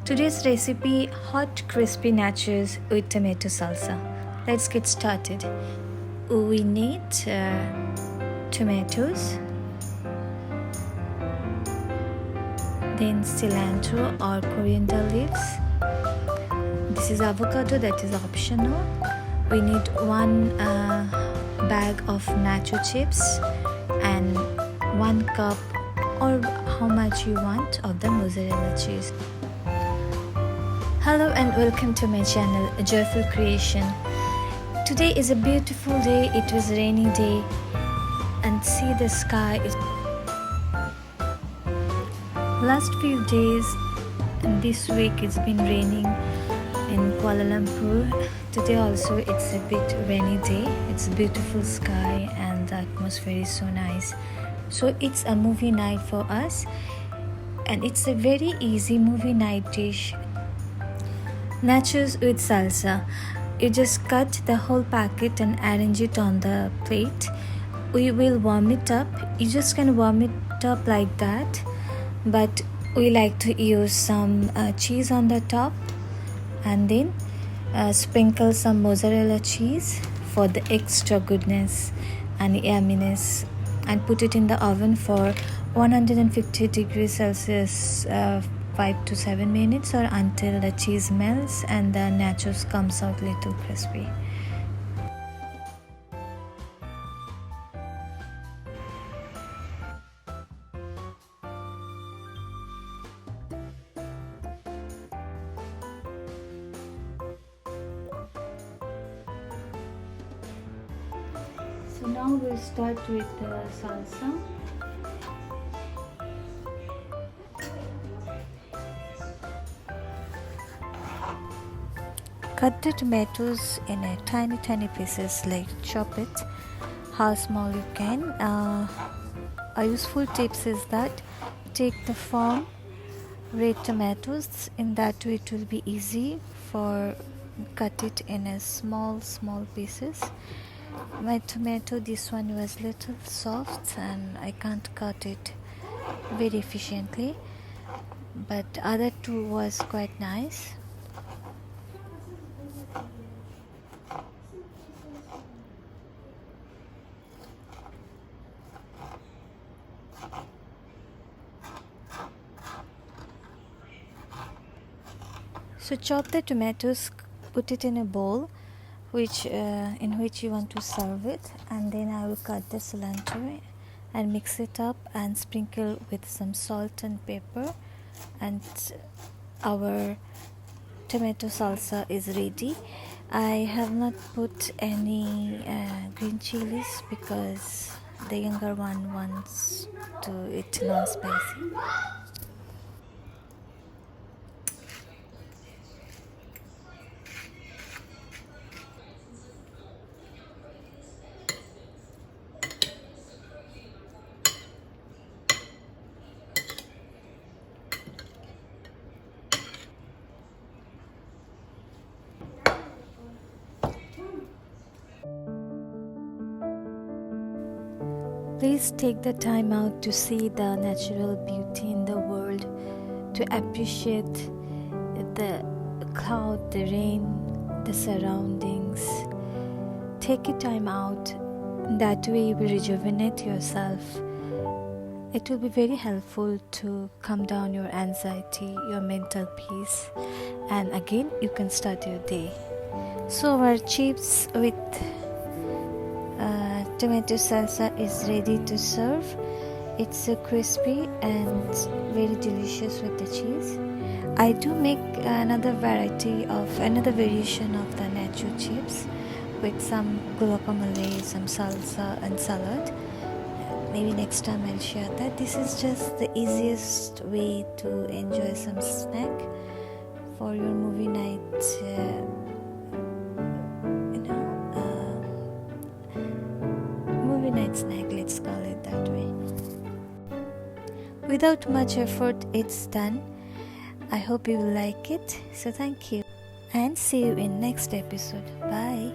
Today's recipe: hot crispy nachos with tomato salsa. Let's get started. We need tomatoes, then cilantro or coriander leaves. This is avocado, that is optional. We need one bag of nacho chips and 1 cup or how much you want of the mozzarella cheese. Hello and welcome to my channel, A Joyful Creation. Today is a beautiful day. It was a rainy day and see the sky. Last few days and this week it's been raining in Kuala Lumpur. Today also it's a bit rainy day. It's a beautiful sky and the atmosphere is so nice. So it's a movie night for us and it's a very easy movie night dish. Nachos with salsa. You just cut the whole packet and arrange it on the plate. We will warm it up. You just can warm it up like that, but we like to use some cheese on the top and then sprinkle some mozzarella cheese for the extra goodness and yumminess, and put it in the oven for 150 degrees Celsius 5 to 7 minutes or until the cheese melts and the nachos comes out little crispy. So now we'll start with the salsa. Cut the tomatoes in a tiny pieces, like chop it how small you can. A useful tips is that take the firm red tomatoes. In that way it will be easy for cut it in a small pieces. My tomato, this one was little soft and I can't cut it very efficiently, but other two was quite nice. So chop the tomatoes, put it in a bowl in which you want to serve it, and then I will cut the cilantro and mix it up and sprinkle with some salt and pepper, and our tomato salsa is ready. I have not put any green chilies because the younger one wants to eat non-spicy. Please take the time out to see the natural beauty in the world, to appreciate the cloud, the rain, the surroundings. Take a time out. That way you will rejuvenate yourself. It will be very helpful to calm down your anxiety, your mental peace, and again you can start your day. So our chips with tomato salsa is ready to serve. It's so crispy and very delicious with the cheese. I do make another variation of the nacho chips with some guacamole, some salsa and salad. Maybe next time I'll share that. This is just the easiest way to enjoy some snack for your movie night. Night snack, let's call it that way. Without much effort, it's done. I hope you will like it. So thank you and see you in next episode. Bye.